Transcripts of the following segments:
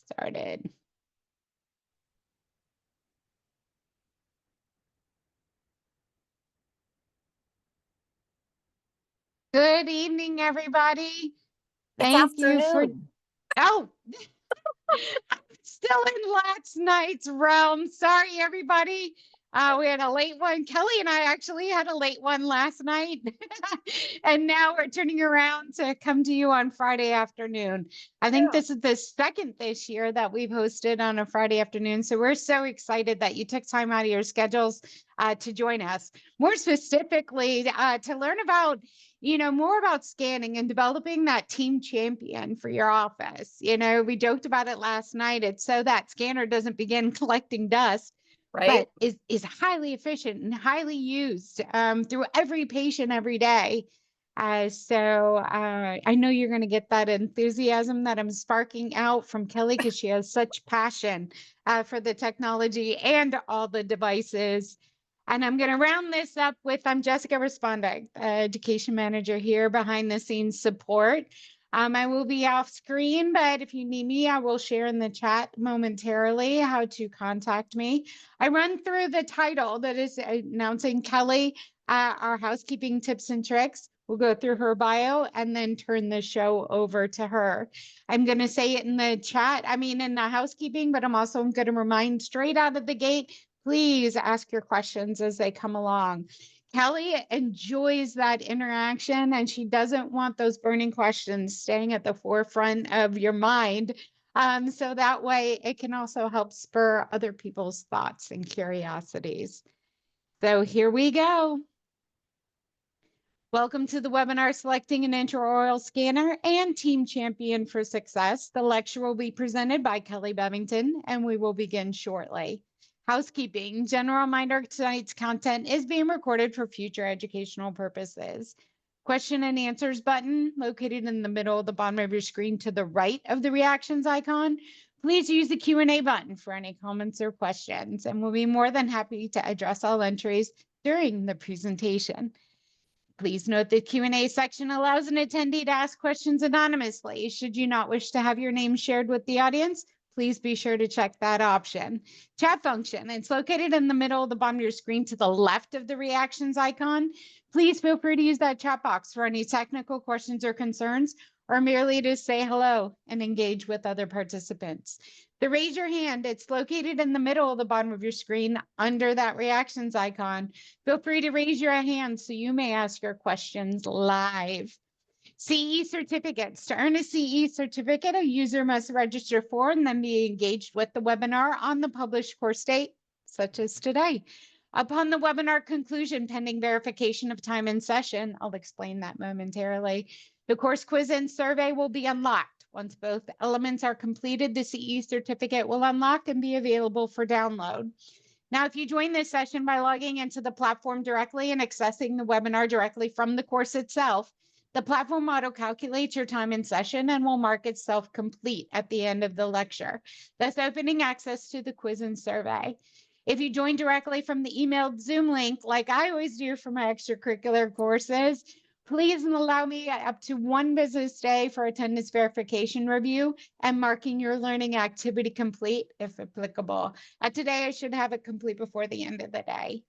started. Good evening, everybody. It's Thank you for, afternoon. oh, I'm still in last night's realm. Sorry, everybody. We had a late one. Kelly and I actually had a late one last night. And now we're turning around to come to you on Friday afternoon. I think Yeah. this is the second this year that we've hosted on a Friday afternoon. So we're so excited that you took time out of your schedules to join us. More specifically, to learn about more about scanning and developing that team champion for your office. We joked about it last night. It's so that scanner doesn't begin collecting dust, Right? but is highly efficient and highly used through every patient every day. I know you're going to get that enthusiasm that I'm sparking out from Kelly because she has such passion for the technology and all the devices. And I'm going to round this up with I'm Jessica Responda, education manager here, behind the scenes support. I will be off screen, but if you need me, I will share in the chat momentarily how to contact me. I run through the title that is announcing Kelly, our housekeeping tips and tricks. We'll go through her bio and then turn the show over to her. I'm going to say it in the chat, in the housekeeping, but I'm also going to remind straight out of the gate, please ask your questions as they come along. Kelly enjoys that interaction and she doesn't want those burning questions staying at the forefront of your mind. So that way it can also help spur other people's thoughts and curiosities. So here we go. Welcome to the webinar, Selecting an Intraoral Scanner and Team Champion for Success. The lecture will be presented by Kelly Bevington, and we will begin shortly. Housekeeping. General reminder, tonight's content is being recorded for future educational purposes. Question and answers button located in the middle of the bottom of your screen to the right of the reactions icon. Please use the Q&A button for any comments or questions, and we'll be more than happy to address all entries during the presentation. Please note the Q&A section allows an attendee to ask questions anonymously. Should you not wish to have your name shared with the audience, please be sure to check that option. Chat function, it's located in the middle of the bottom of your screen to the left of the reactions icon. Please feel free to use that chat box for any technical questions or concerns, or merely to say hello and engage with other participants. The raise your hand, it's located in the middle of the bottom of your screen under that reactions icon. Feel free to raise your hand so you may ask your questions live. CE certificates. To earn a CE certificate, a user must register for and then be engaged with the webinar on the published course date, such as today. Upon the webinar conclusion, pending verification of time and session, I'll explain that momentarily, the course quiz and survey will be unlocked. Once both elements are completed, the CE certificate will unlock and be available for download. Now, if you join this session by logging into the platform directly and accessing the webinar directly from the course itself, the platform auto-calculates your time in session and will mark itself complete at the end of the lecture, thus opening access to the quiz and survey. If you join directly from the emailed Zoom link, like I always do for my extracurricular courses, please allow me up to one business day for attendance verification review and marking your learning activity complete if applicable. Today, I should have it complete before the end of the day.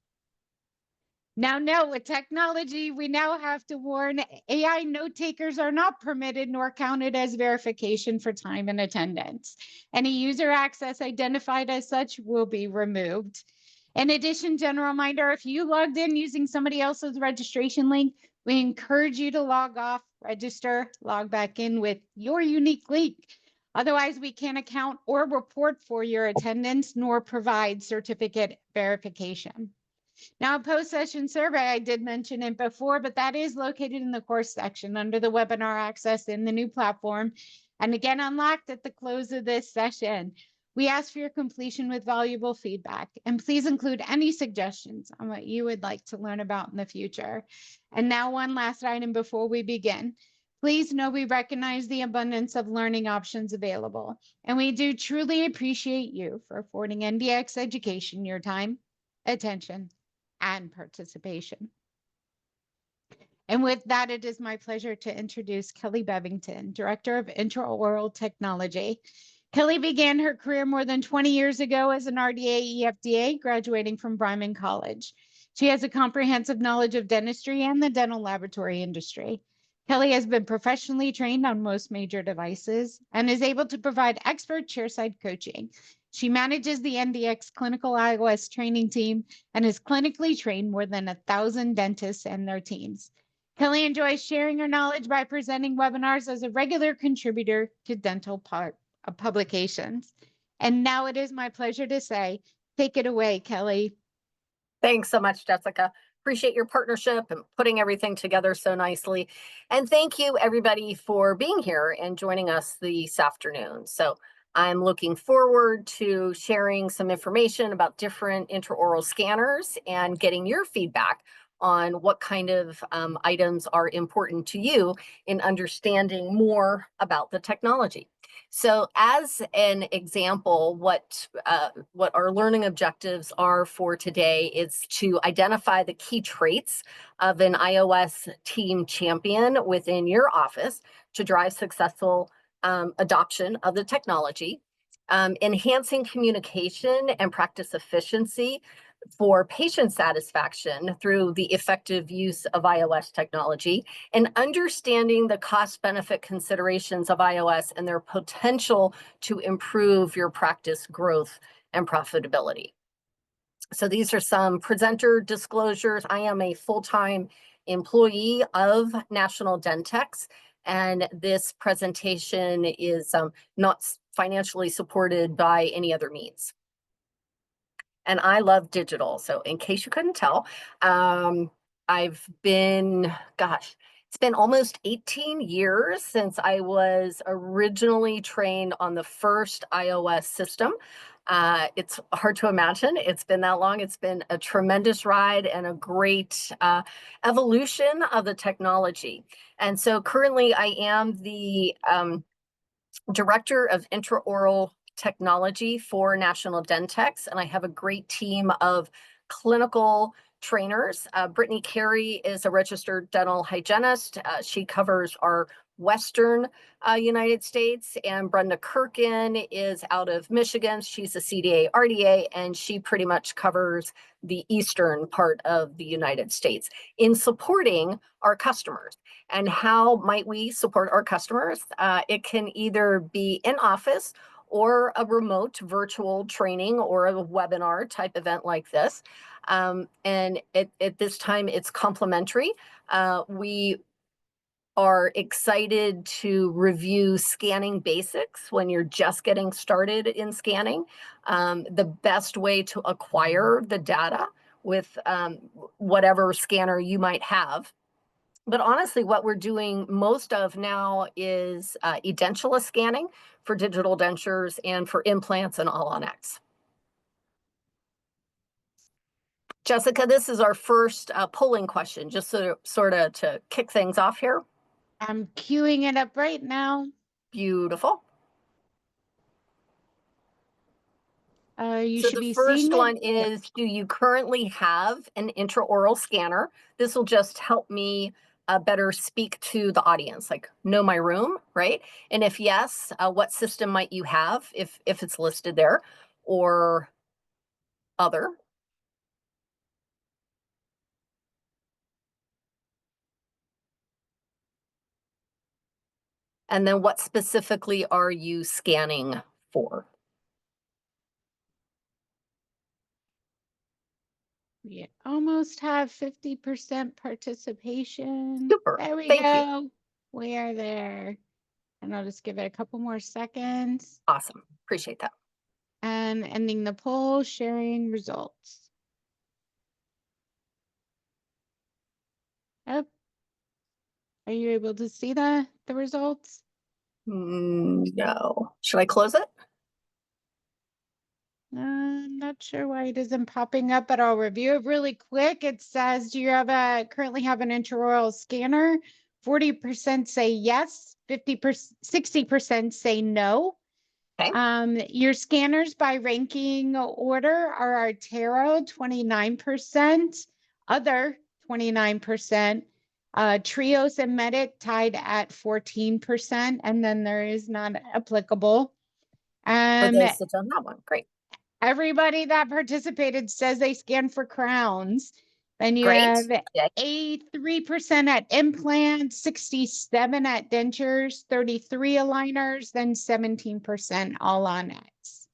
Now, no, with technology, we now have to warn AI note takers are not permitted nor counted as verification for time and attendance. Any user access identified as such will be removed. In addition, general reminder, if you logged in using somebody else's registration link, we encourage you to log off, register, log back in with your unique link. Otherwise, we can't account or report for your attendance nor provide certificate verification. Now, a post-session survey, I did mention it before, but that is located in the course section under the webinar access in the new platform, and again, unlocked at the close of this session. We ask for your completion with valuable feedback, and please include any suggestions on what you would like to learn about in the future. And now one last item before we begin. Please know we recognize the abundance of learning options available, and we do truly appreciate you for affording NDX education your time, attention, and participation. And with that, it is my pleasure to introduce Kelly Bevington, Director of Intraoral Technology. Kelly began her career more than 20 years ago as an RDA EFDA, graduating from Bryman College. She has a comprehensive knowledge of dentistry and the dental laboratory industry. Kelly has been professionally trained on most major devices and is able to provide expert chairside coaching. She manages the NDX clinical iOS training team and has clinically trained more than 1,000 dentists and their teams. Kelly enjoys sharing her knowledge by presenting webinars as a regular contributor to dental publications. And now it is my pleasure to say, take it away, Kelly. Thanks so much, Jessica. Appreciate your partnership and putting everything together so nicely. And thank you, everybody, for being here and joining us this afternoon. So I'm looking forward to sharing some information about different intraoral scanners and getting your feedback on what kind of items are important to you in understanding more about the technology. So as an example, what our learning objectives are for today is to identify the key traits of an iOS team champion within your office to drive successful adoption of the technology, enhancing communication and practice efficiency for patient satisfaction through the effective use of iOS technology, and understanding the cost-benefit considerations of iOS and their potential to improve your practice growth and profitability. So these are some presenter disclosures. I am a full-time employee of National Dentex, and this presentation is not financially supported by any other means. And I love digital. So in case you couldn't tell, I've been, it's been almost 18 years since I was originally trained on the first iOS system. It's hard to imagine it's been that long. It's been a tremendous ride and a great evolution of the technology. And so currently I am the Director of Intraoral Technology for National Dentex, and I have a great team of clinical trainers. Brittany Carey is a registered dental hygienist. She covers our Western United States, and Brenda Kirkin is out of Michigan. She's a CDA RDA, and she pretty much covers the eastern part of the United States in supporting our customers. And how might we support our customers? It can either be in office or a remote virtual training or a webinar type event like this. And at this time, it's complimentary. We are excited to review scanning basics when you're just getting started in scanning, the best way to acquire the data with whatever scanner you might have. But honestly, what we're doing most of now is edentulous scanning for digital dentures and for implants and All-on-X. Jessica, this is our first polling question, just sort of to kick things off here. I'm queuing it up right now. Beautiful. You So should be the first seeing one it. is, do you currently have an intraoral scanner? This will just help me better speak to the audience, like know my room, right? And if yes, what system might you have if it's listed there, or other? And then what specifically are you scanning for? We almost have 50% participation. Super. There we Thank go. you. We are there. And I'll just give it a couple more seconds. Awesome. Appreciate that. And ending the poll, sharing results. Yep. Are you able to see the results? No. Should I close it? I'm not sure why it isn't popping up, but I'll review it really quick. It says, do you currently have an intraoral scanner? 40% say yes, 60% say no. Okay. Your scanners by ranking order are Artero, 29%, other 29%, Trios and Medic tied at 14%, and then there is not applicable. For those that don't have one, great. Everybody that participated says they scanned for crowns. Then you Great. have Yeah. 83% at implants, 67 at dentures, 33 aligners, then 17% all on X.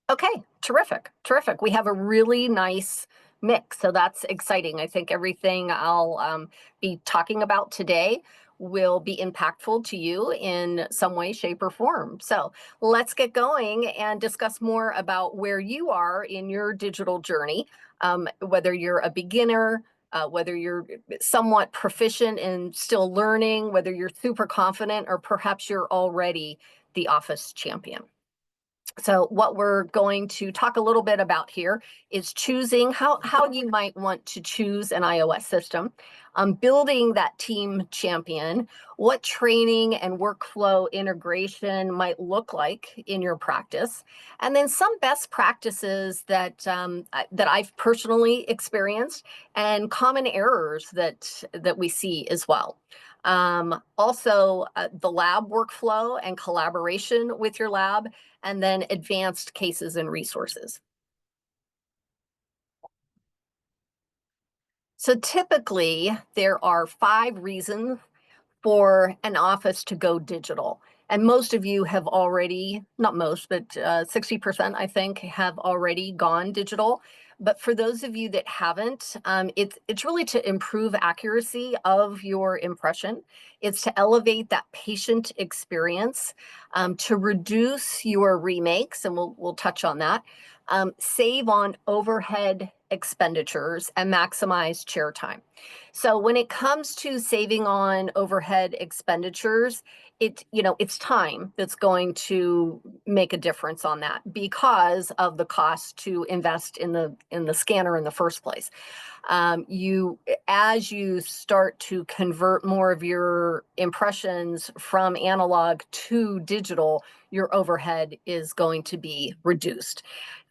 Okay, terrific, terrific. We have a really nice mix, so that's exciting. I think everything I'll be talking about today will be impactful to you in some way, shape, or form. So let's get going and discuss more about where you are in your digital journey, whether you're a beginner, whether you're somewhat proficient and still learning, whether you're super confident, or perhaps you're already the office champion. So what we're going to talk a little bit about here is choosing how you might want to choose an iOS system, building that team champion, what training and workflow integration might look like in your practice, and then some best practices that that I've personally experienced and common errors that we see as well. Also, the lab workflow and collaboration with your lab, and then advanced cases and resources. So typically, there are 5 reasons for an office to go digital. And most of you have already, not most, but 60%, I think, have already gone digital. But for those of you that haven't, it's really to improve accuracy of your impression. It's to elevate that patient experience, to reduce your remakes, and we'll touch on that, save on overhead expenditures, and maximize chair time. So when it comes to saving on overhead expenditures, it's time that's going to make a difference on that because of the cost to invest in the scanner in the first place. As you start to convert more of your impressions from analog to digital, your overhead is going to be reduced.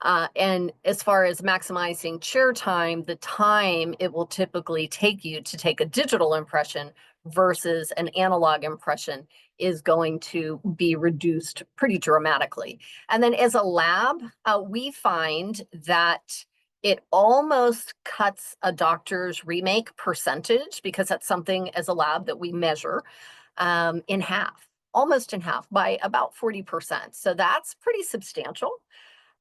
And as far as maximizing chair time, the time it will typically take you to take a digital impression versus an analog impression is going to be reduced pretty dramatically. And then as a lab, we find that it almost cuts a doctor's remake percentage, because that's something as a lab that we measure, in half, almost in half, by about 40%. So that's pretty substantial.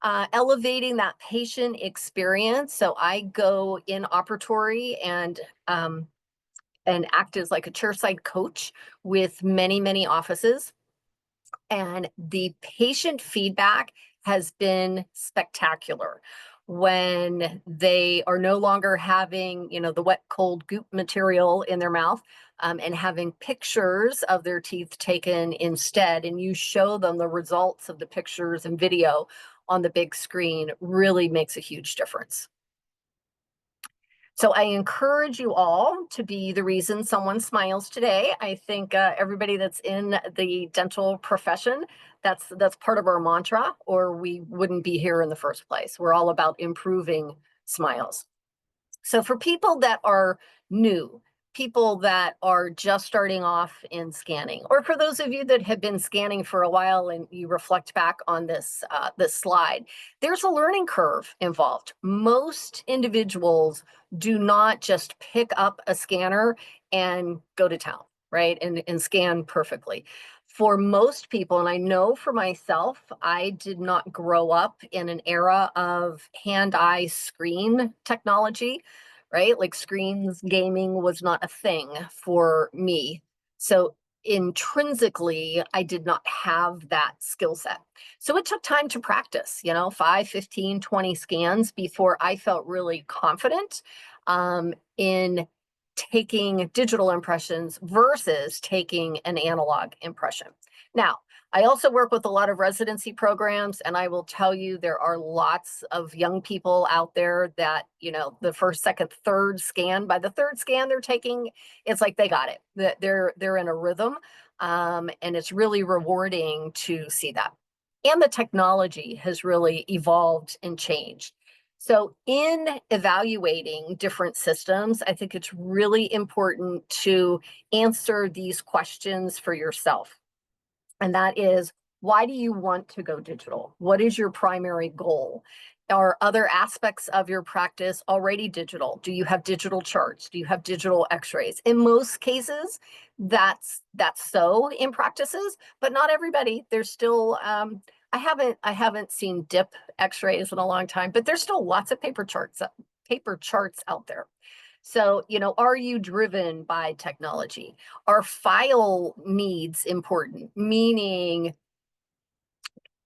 Elevating that patient experience. So I go in operatory and act as like a chairside coach with many offices. And the patient feedback has been spectacular when they are no longer having, the wet, cold goop material in their mouth, and having pictures of their teeth taken instead. And you show them the results of the pictures and video on the big screen really makes a huge difference. So I encourage you all to be the reason someone smiles today. I think everybody that's in the dental profession, that's part of our mantra, or we wouldn't be here in the first place. We're all about improving smiles. So for people that are new, people that are just starting off in scanning, or for those of you that have been scanning for a while and you reflect back on this slide, there's a learning curve involved. Most individuals do not just pick up a scanner and go to town, right, and scan perfectly. For most people, and I know for myself, I did not grow up in an era of hand-eye screen technology, right? Like screens, gaming was not a thing for me. So intrinsically, I did not have that skill set. So it took time to practice, 5, 15, 20 scans before I felt really confident in taking digital impressions versus taking an analog impression. Now, I also work with a lot of residency programs, and I will tell you there are lots of young people out there that, the first, second, third scan, by the third scan they're taking, it's like they got it. That they're in a rhythm, and it's really rewarding to see that. And the technology has really evolved and changed. So in evaluating different systems, I think it's really important to answer these questions for yourself. And that is, Why do you want to go digital? What is your primary goal? Are other aspects of your practice already digital? Do you have digital charts? Do you have digital x-rays? In most cases, that's so in practices, but not everybody. There's still, I haven't seen dip x-rays in a long time, but there's still lots of paper charts out there. So, are you driven by technology? Are file needs important? Meaning,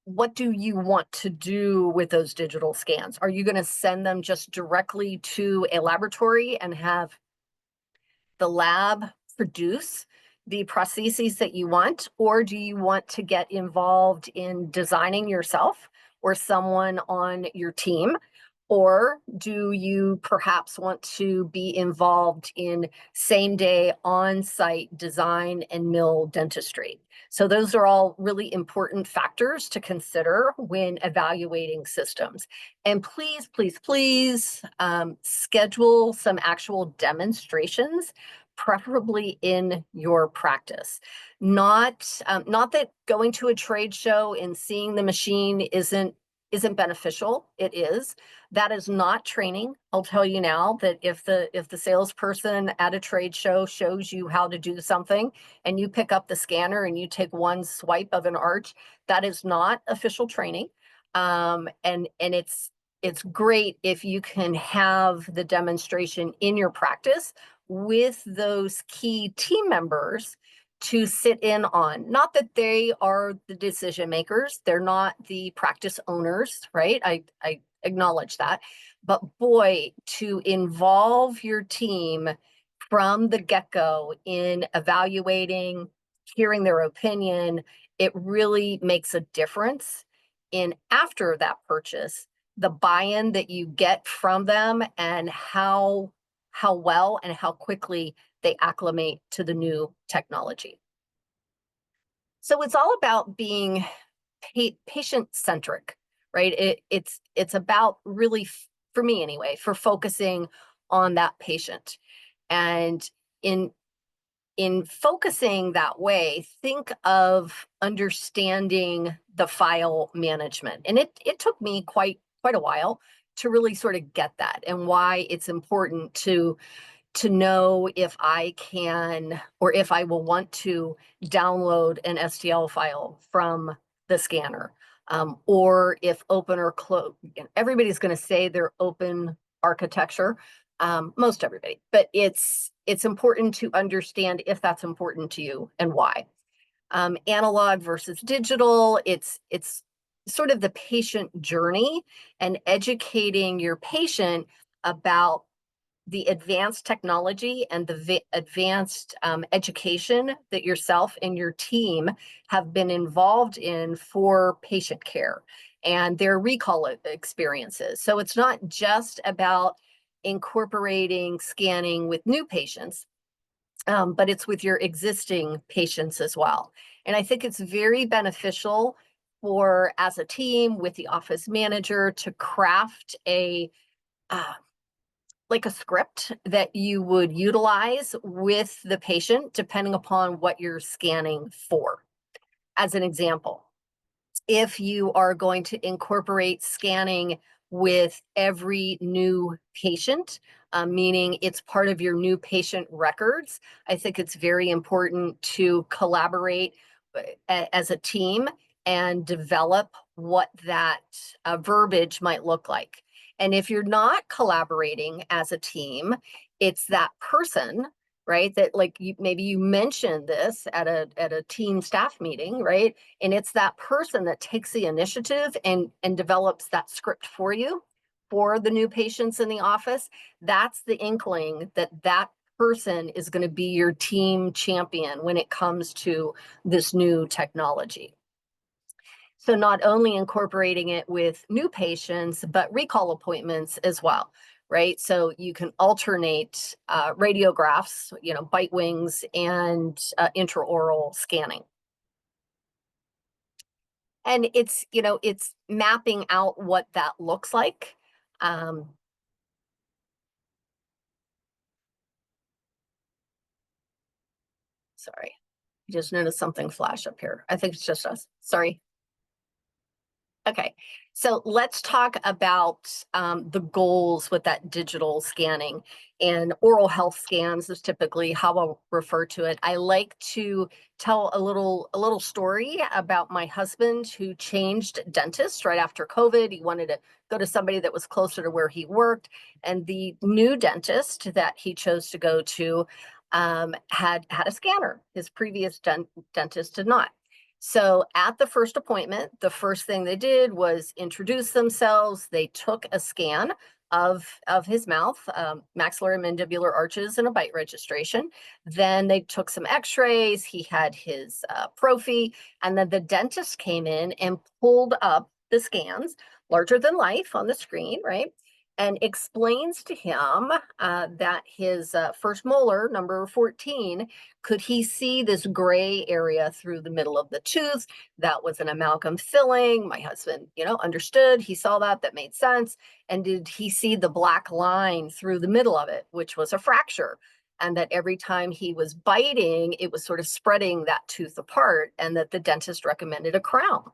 what do you want to do with those digital scans? Are you going to send them just directly to a laboratory and have the lab produce the prostheses that you want? Or do you want to get involved in designing yourself or someone on your team? Or do you perhaps want to be involved in same-day on-site design and mill dentistry? So those are all really important factors to consider when evaluating systems. And please, please, please schedule some actual demonstrations, preferably in your practice. Not that going to a trade show and seeing the machine isn't beneficial. It is. That is not training. I'll tell you now that if the salesperson at a trade show shows you how to do something and you pick up the scanner and you take one swipe of an arch, that is not official training. And it's great if you can have the demonstration in your practice with those key team members to sit in on. Not that they are the decision makers, they're not the practice owners, right? I acknowledge that. But boy, to involve your team from the get-go in evaluating, hearing their opinion, it really makes a difference in after that purchase, the buy-in that you get from them and how well and how quickly they acclimate to the new technology. So it's all about being patient-centric, right? It's about really, for me anyway, for focusing on that patient. And in focusing that way, think of understanding the file management. And it took me quite a while to really sort of get that and why it's important to know if I can or if I will want to download an STL file from the scanner, or if open or close. Everybody's going to say they're open architecture, most everybody, but it's important to understand if that's important to you and why. Analog versus digital, it's sort of the patient journey and educating your patient about the advanced technology and the advanced education that yourself and your team have been involved in for patient care and their recall experiences. So it's not just about incorporating scanning with new patients, but it's with your existing patients as well. And I think it's very beneficial for, as a team with the office manager, to craft like a script that you would utilize with the patient, depending upon what you're scanning for. As an example, if you are going to incorporate scanning with every new patient, meaning it's part of your new patient records, I think it's very important to collaborate as a team and develop what that verbiage might look like. And if you're not collaborating as a team, it's that person, right? That like maybe you mentioned this at a team staff meeting, right? And it's that person that takes the initiative and develops that script for you for the new patients in the office. That's the inkling that that person is going to be your team champion when it comes to this new technology. So not only incorporating it with new patients, but recall appointments as well, right? So you can alternate radiographs, bite wings and intraoral scanning. And it's mapping out what that looks like. Sorry, I just noticed something flash up here. I think it's just us. Sorry. Okay, so let's talk about the goals with that digital scanning. And oral health scans is typically how I'll refer to it. I like to tell a little story about my husband who changed dentists right after COVID. He wanted to go to somebody that was closer to where he worked, and the new dentist that he chose to go to had a scanner. His previous dentist did not. So at the first appointment, the first thing they did was introduce themselves. They took a scan of his mouth, maxillary mandibular arches, and a bite registration. Then they took some X-rays. He had his prophy, and then the dentist came in and pulled up the scans, larger than life on the screen, right? And explains to him that his first molar, number 14, could he see this gray area through the middle of the tooth? That was an amalgam filling. My husband, understood. He saw that. That made sense. And did he see the black line through the middle of it, which was a fracture? And that every time he was biting, it was sort of spreading that tooth apart, and that the dentist recommended a crown.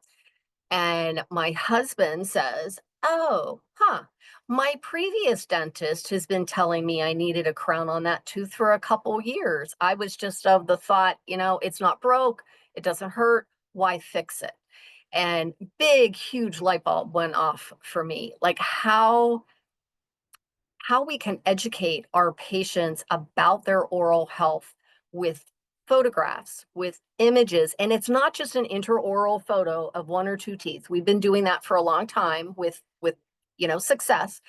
And my husband says, "Oh, huh. My previous dentist has been telling me I needed a crown on that tooth for a couple years. I was just of the thought, it's not broke, it doesn't hurt, why fix it?" And big, huge light bulb went off for me. Like how we can educate our patients about their oral health with photographs, with images. And it's not just an intraoral photo of one or two teeth. We've been doing that for a long time with success.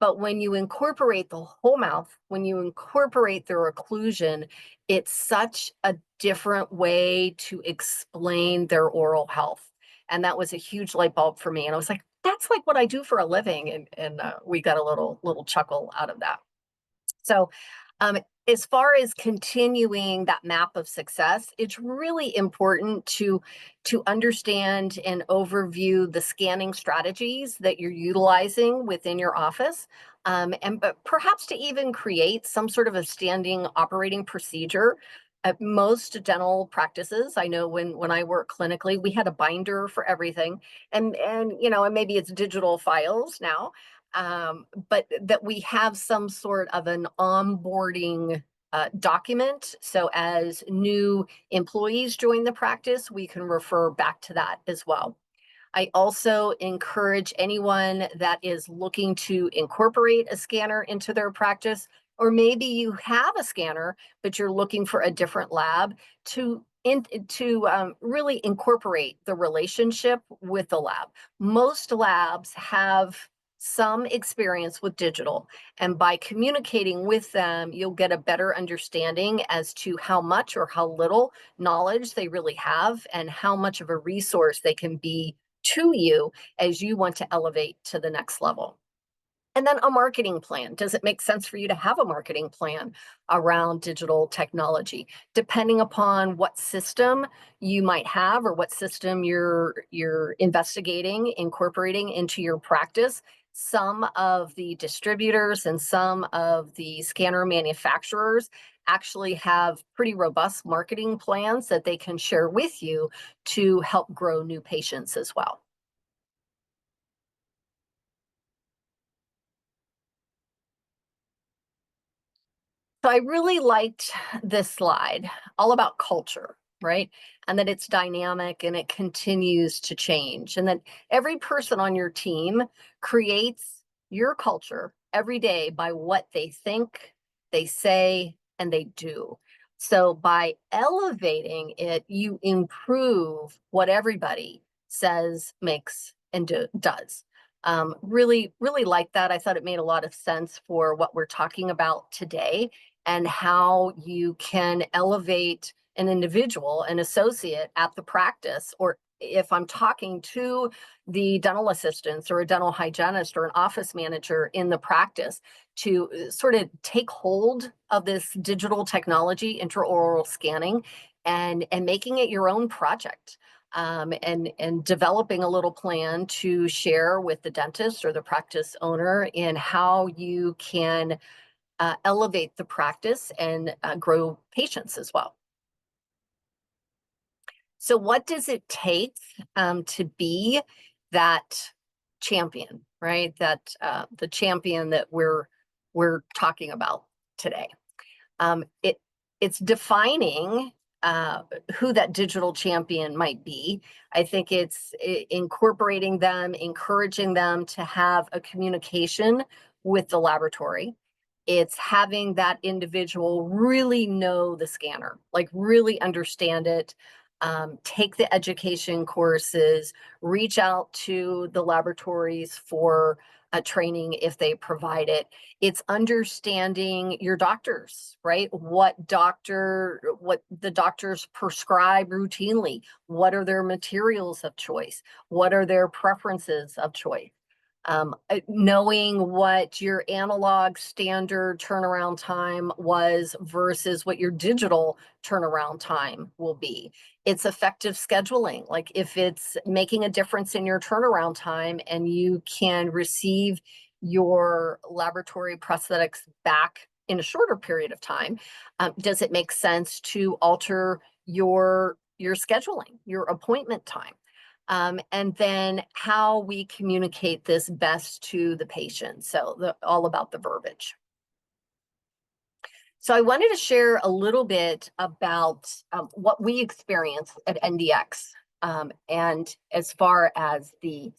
But when you incorporate the whole mouth, when you incorporate their occlusion, it's such a different way to explain their oral health. And that was a huge light bulb for me. And I was like, that's like what I do for a living. And we got a little chuckle out of that. So, as far as continuing that map of success, it's really important to understand and overview the scanning strategies that you're utilizing within your office, and but perhaps to even create some sort of a standing operating procedure. At most dental practices, I know when I work clinically, we had a binder for everything, and maybe it's digital files now, but that we have some sort of an onboarding document. So as new employees join the practice, we can refer back to that as well. I also encourage anyone that is looking to incorporate a scanner into their practice, or maybe you have a scanner, but you're looking for a different lab, to really incorporate the relationship with the lab. Most labs have some experience with digital, and by communicating with them, you'll get a better understanding as to how much or how little knowledge they really have, and how much of a resource they can be to you as you want to elevate to the next level. And then a marketing plan. Does it make sense for you to have a marketing plan around digital technology? Depending upon what system you might have, or what system you're investigating, incorporating into your practice, some of the distributors and some of the scanner manufacturers actually have pretty robust marketing plans that they can share with you to help grow new patients as well. So I really liked this slide, all about culture, right? And that it's dynamic and it continues to change, and that every person on your team creates your culture every day by what they think, they say, and they do. So by elevating it, you improve what everybody says, makes, and does. Really, really like that. I thought it made a lot of sense for what we're talking about today, and how you can elevate an individual, an associate at the practice, or if I'm talking to the dental assistants or a dental hygienist or an office manager in the practice, to sort of take hold of this digital technology, intraoral scanning, and making it your own project. And developing a little plan to share with the dentist or the practice owner in how you can elevate the practice and grow patients as well. So what does it take to be that champion, right? That the champion that we're talking about today. It's defining who that digital champion might be. I think it's incorporating them, encouraging them to have a communication with the laboratory. It's having that individual really know the scanner, like really understand it, take the education courses, reach out to the laboratories for a training if they provide it. It's understanding your doctors, right? What the doctors prescribe routinely. What are their materials of choice? What are their preferences of choice? Knowing what your analog standard turnaround time was versus what your digital turnaround time will be. It's effective scheduling. Like if it's making a difference in your turnaround time and you can receive your laboratory prosthetics back in a shorter period of time, does it make sense to alter your scheduling, your appointment time? And then how we communicate this best to the patient. So all about the verbiage. So I wanted to share a little bit about what we experience at NDX, and as far as the,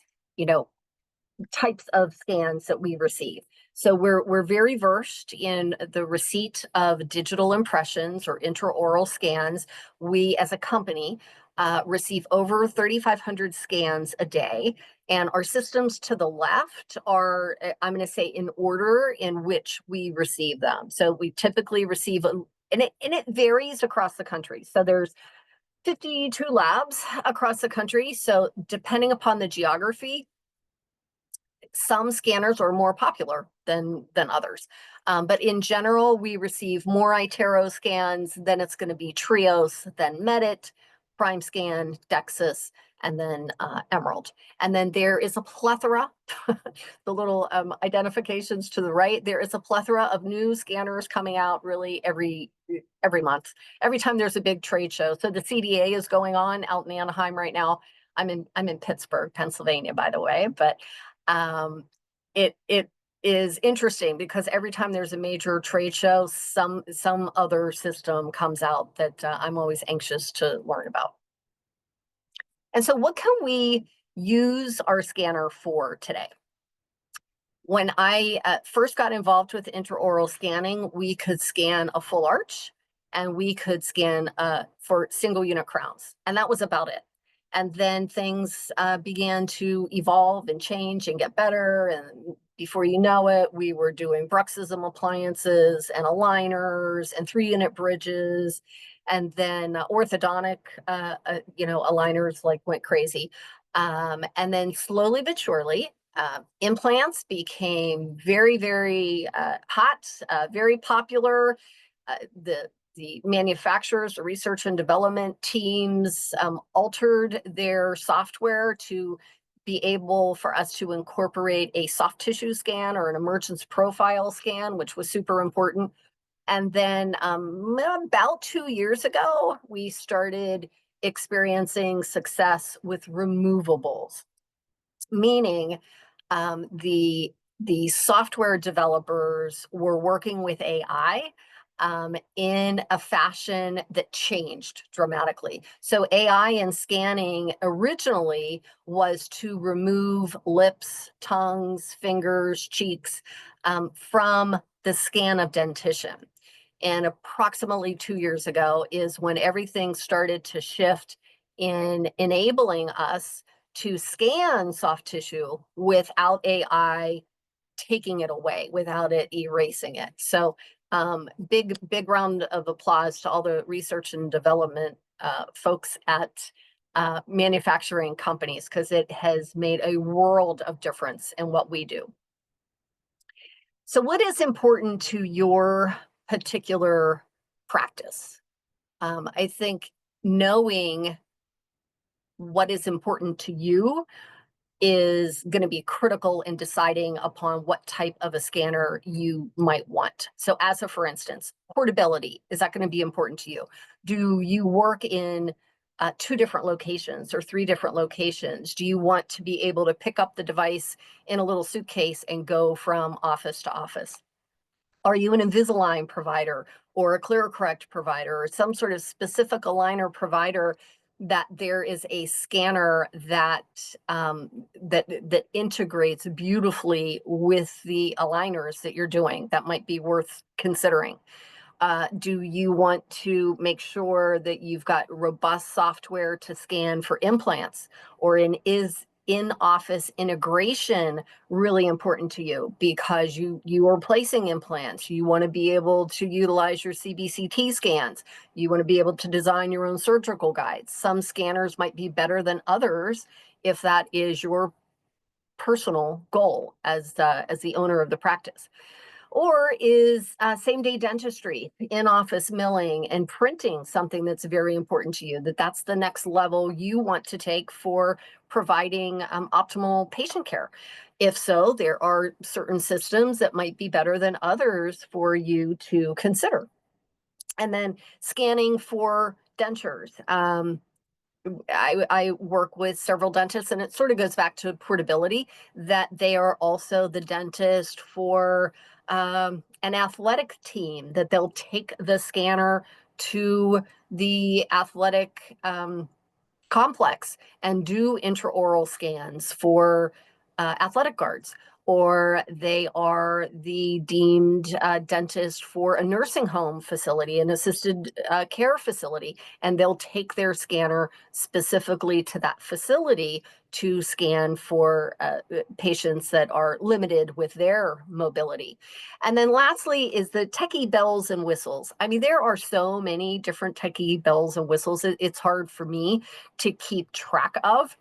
types of scans that we receive. So we're very versed in the receipt of digital impressions or intraoral scans. We as a company receive over 3,500 scans a day. And our systems to the left are, I'm going to say, in order in which we receive them. So we typically receive, and it varies across the country. So there's 52 labs across the country. So depending upon the geography, some scanners are more popular than others. But in general, we receive more iTero scans, then it's going to be Trios, then Medit, PrimeScan, Dexis, and then Emerald. And then there is a plethora, the little identifications to the right, there is a plethora of new scanners coming out really every month, every time there's a big trade show. So the CDA is going on out in Anaheim right now. I'm in Pittsburgh, Pennsylvania, by the way, but it is interesting because every time there's a major trade show, some other system comes out that I'm always anxious to learn about. And so what can we use our scanner for today? When I first got involved with intraoral scanning, we could scan a full arch and we could scan for single unit crowns, and that was about it. And then things began to evolve and change and get better. And before you know it, we were doing bruxism appliances and aligners and 3-unit bridges. And then orthodontic, aligners like went crazy. And then slowly but surely, implants became very, very hot, very popular. The manufacturers, the research and development teams altered their software to be able for us to incorporate a soft tissue scan or an emergence profile scan, which was super important. And then about 2 years ago, we started experiencing success with removables, meaning the software developers were working with AI in a fashion that changed dramatically. So AI in scanning originally was to remove lips, tongues, fingers, cheeks from the scan of dentition. And approximately 2 years ago is when everything started to shift in enabling us to scan soft tissue without AI taking it away, without it erasing it. So big round of applause to all the research and development folks at manufacturing companies, because it has made a world of difference in what we do. So what is important to your particular practice? I think knowing what is important to you is going to be critical in deciding upon what type of a scanner you might want. So for instance, portability, is that going to be important to you? Do you work in 2 different locations or 3 different locations? Do you want to be able to pick up the device in a little suitcase and go from office to office? Are you an Invisalign provider or a ClearCorrect provider or some sort of specific aligner provider that there is a scanner that that integrates beautifully with the aligners that you're doing? That might be worth considering. Do you want to make sure that you've got robust software to scan for implants, or is in-office integration really important to you because you are placing implants? You want to be able to utilize your CBCT scans. You want to be able to design your own surgical guides. Some scanners might be better than others if that is your personal goal as the owner of the practice. Or is same-day dentistry, in-office milling, and printing something that's very important to you, that's the next level you want to take for providing optimal patient care? If so, there are certain systems that might be better than others for you to consider. And then scanning for dentures. I work with several dentists, and it sort of goes back to portability, that they are also the dentist for an athletic team, that they'll take the scanner to the athletic complex and do intraoral scans for athletic guards, or they are the deemed dentist for a nursing home facility, an assisted care facility, and they'll take their scanner specifically to that facility to scan for patients that are limited with their mobility. And then lastly is the techie bells and whistles. I mean, there are so many different techie bells and whistles. It's hard for me to keep track of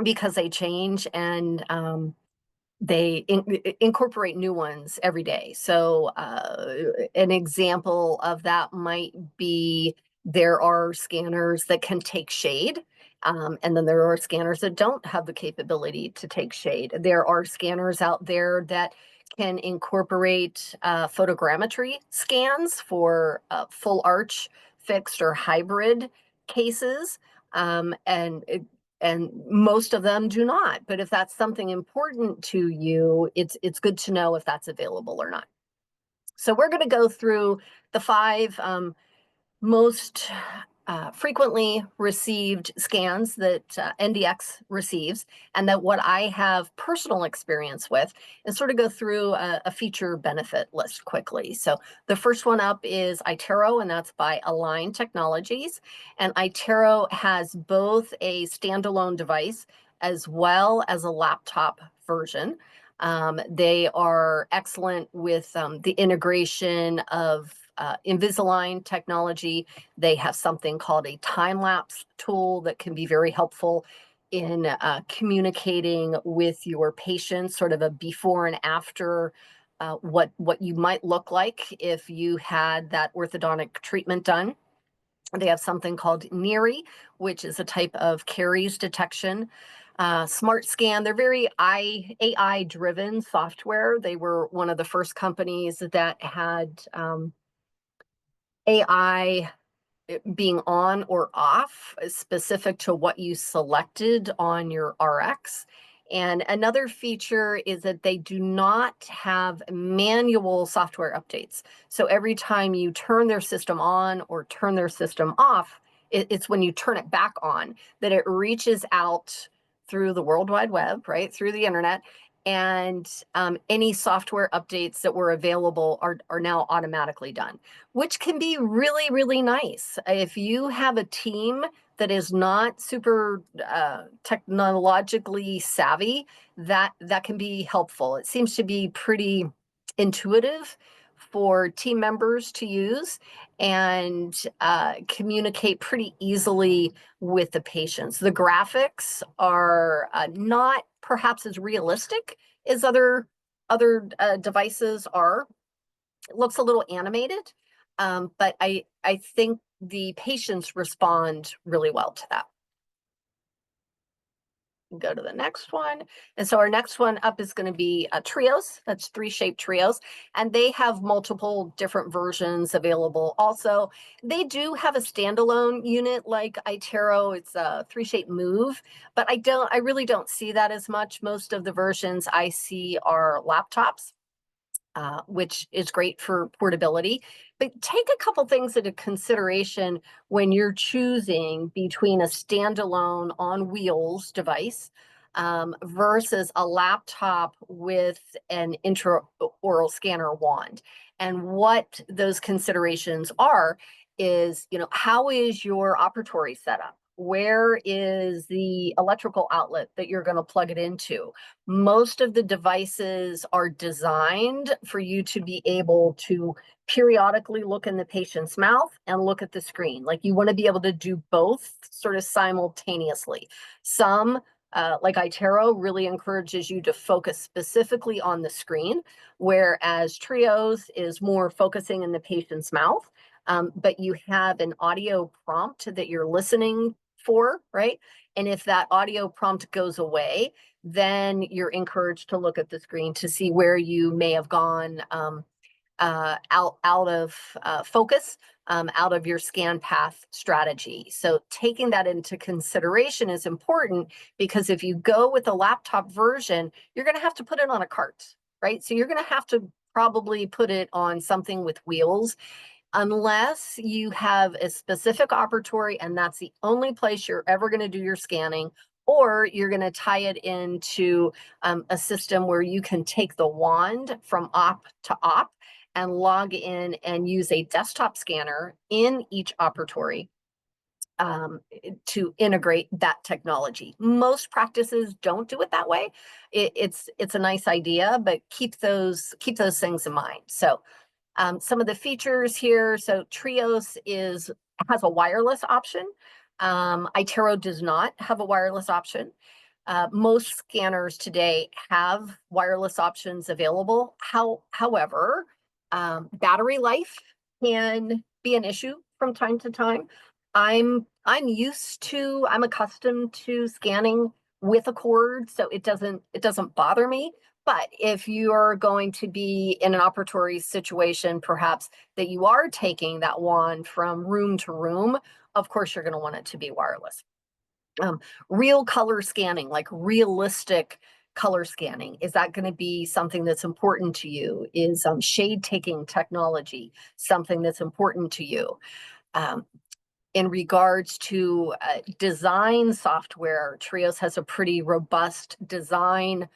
because they change, and they incorporate new ones every day. So an example of that might be there are scanners that can take shade. And then there are scanners that don't have the capability to take shade. There are scanners out there that can incorporate photogrammetry scans for full arch, fixed, or hybrid cases. And most of them do not. But if that's something important to you, it's good to know if that's available or not. So we're going to go through the 5 most frequently received scans that NDX receives, and that what I have personal experience with, and sort of go through a feature benefit list quickly. So the first one up is iTero, and that's by Align Technologies. And iTero has both a standalone device as well as a laptop version. They are excellent with the integration of Invisalign technology. They have something called a time-lapse tool that can be very helpful in communicating with your patients, sort of a before and after, what you might look like if you had that orthodontic treatment done. They have something called NERI, which is a type of caries detection. Smart Scan, they're very AI-driven software. They were one of the first companies that had AI being on or off specific to what you selected on your RX. And another feature is that they do not have manual software updates. So every time you turn their system on or turn their system off, it's when you turn it back on that it reaches out through the World Wide Web, right, through the internet, and any software updates that were available are now automatically done, which can be really, really nice. If you have a team that is not super technologically savvy, that can be helpful. It seems to be pretty intuitive for team members to use and communicate pretty easily with the patients. The graphics are not perhaps as realistic as other devices are. It looks a little animated, but I think the patients respond really well to that. Go to the next one. And so our next one up is going to be trios. That's 3-shape trios. And they have multiple different versions available. Also, they do have a standalone unit like iTero. It's a 3-shape move, but I really don't see that as much. Most of the versions I see are laptops. Which is great for portability. But take a couple things into consideration when you're choosing between a standalone on wheels device versus a laptop with an intraoral scanner wand. And what those considerations are is, how is your operatory setup? Where is the electrical outlet that you're going to plug it into? Most of the devices are designed for you to be able to periodically look in the patient's mouth and look at the screen. Like you want to be able to do both sort of simultaneously. Some, like iTero, really encourages you to focus specifically on the screen, whereas Trios is more focusing in the patient's mouth. But you have an audio prompt that you're listening for, right? And if that audio prompt goes away, then you're encouraged to look at the screen to see where you may have gone out of focus, out of your scan path strategy. So taking that into consideration is important, because if you go with a laptop version, you're going to have to put it on a cart, right? So you're going to have to probably put it on something with wheels, unless you have a specific operatory and that's the only place you're ever going to do your scanning, or you're going to tie it into a system where you can take the wand from op to op and log in and use a desktop scanner in each operatory to integrate that technology. Most practices don't do it that way. It's a nice idea, but keep those things in mind. So some of the features here. So Trios has a wireless option. iTero does not have a wireless option. Most scanners today have wireless options available. However, battery life can be an issue from time to time. I'm accustomed to scanning with a cord, so it doesn't bother me. But if you are going to be in an operatory situation, perhaps that you are taking that wand from room to room, of course, you're going to want it to be wireless. Real color scanning, like realistic color scanning, is that going to be something that's important to you? Is shade taking technology something that's important to you? In regards to design software, Trios has a pretty robust design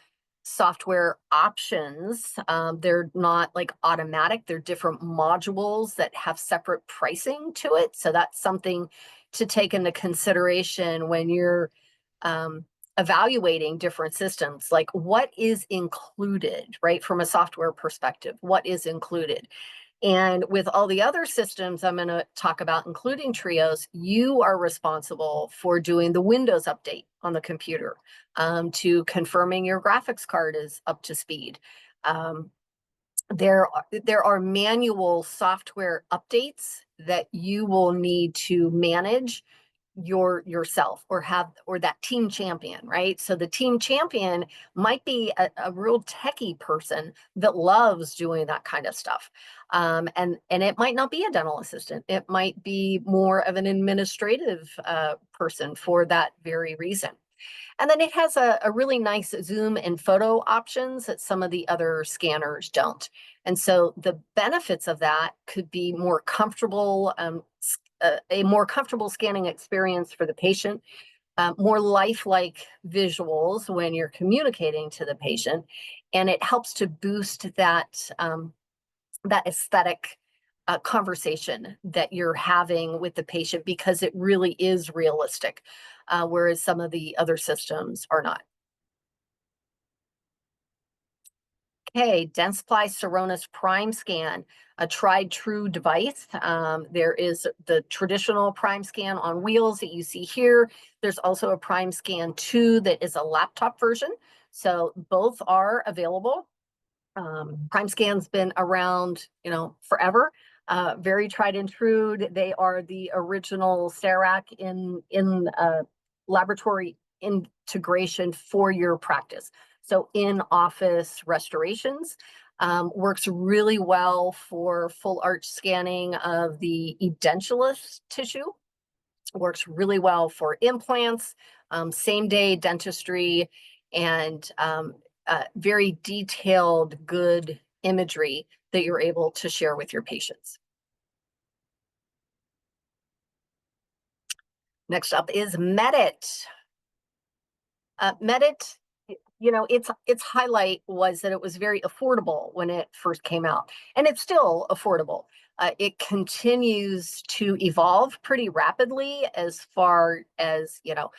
software options. They're not like automatic, they're different modules that have separate pricing to it. So that's something to take into consideration when you're evaluating different systems, like what is included, right? From a software perspective, what is included? And with all the other systems I'm going to talk about, including Trios, you are responsible for doing the Windows update on the computer, to confirming your graphics card is up to speed. There are manual software updates that you will need to manage yourself, or that team champion, right? So the team champion might be a real techie person that loves doing that kind of stuff. And it might not be a dental assistant. It might be more of an administrative person for that very reason. And then it has a really nice zoom and photo options that some of the other scanners don't. And so the benefits of that could be more comfortable, a more comfortable scanning experience for the patient, more lifelike visuals when you're communicating to the patient, and it helps to boost that aesthetic conversation that you're having with the patient, because it really is realistic, whereas some of the other systems are not. Okay, Dentsply Sironis Prime Scan, a tried true device. There is the traditional Prime Scan on wheels that you see here. There's also a Prime Scan 2 that is a laptop version. So both are available. Prime Scan's been around, forever. Very tried and true. They are the original CEREC in laboratory integration for your practice. So in-office restorations works really well for full arch scanning of the edentulous tissue, works really well for implants, same-day dentistry, and very detailed, good imagery that you're able to share with your patients. Next up is Medit. Medit, you know, its highlight was that it was very affordable when it first came out, and it's still affordable. It continues to evolve pretty rapidly as far as, you know,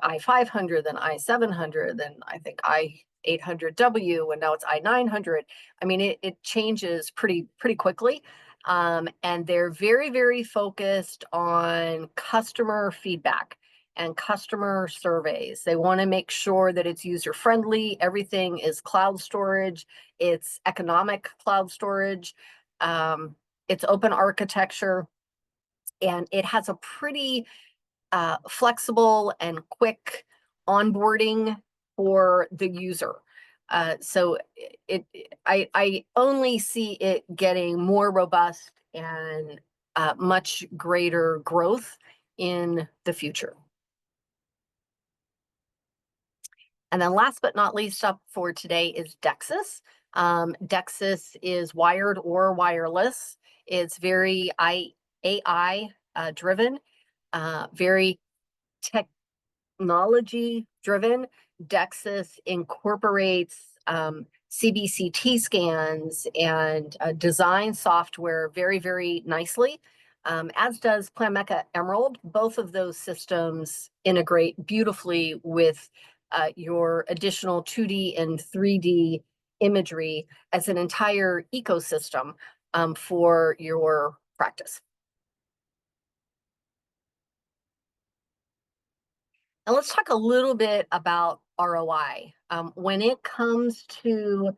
i500, then i700, then I think i800W, and now it's i900. I mean, it changes pretty quickly. And they're very, very focused on customer feedback and customer surveys. They want to make sure that it's user friendly. Everything is cloud storage. It's economic cloud storage. It's open architecture, and it has a pretty flexible and quick onboarding for the user. So I only see it getting more robust and much greater growth in the future. And then last but not least up for today is DEXIS. DEXIS is wired or wireless. It's very AI driven, very technology driven. DEXIS incorporates CBCT scans and design software very, very nicely, as does Planmeca Emerald. Both of those systems integrate beautifully with your additional 2D and 3D imagery as an entire ecosystem for your practice. And let's talk a little bit about ROI. When it comes to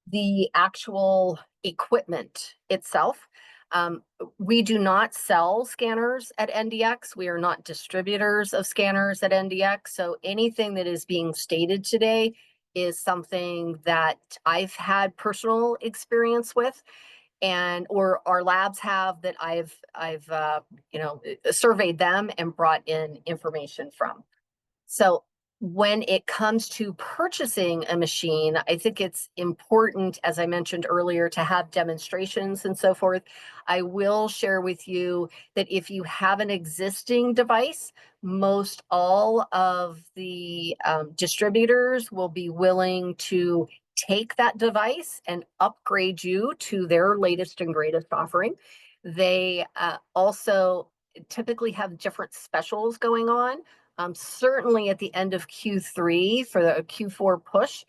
the actual equipment itself, we do not sell scanners at NDX. We are not distributors of scanners at NDX. So anything that is being stated today is something that I've had personal experience with, and or our labs have, that I've you know, surveyed them and brought in information from. So when it comes to purchasing a machine, I think it's important, as I mentioned earlier, to have demonstrations and so forth. I will share with you that if you have an existing device, most all of the distributors will be willing to take that device and upgrade you to their latest and greatest offering. They also typically have different specials going on. Certainly at the end of Q3 for the Q4 push,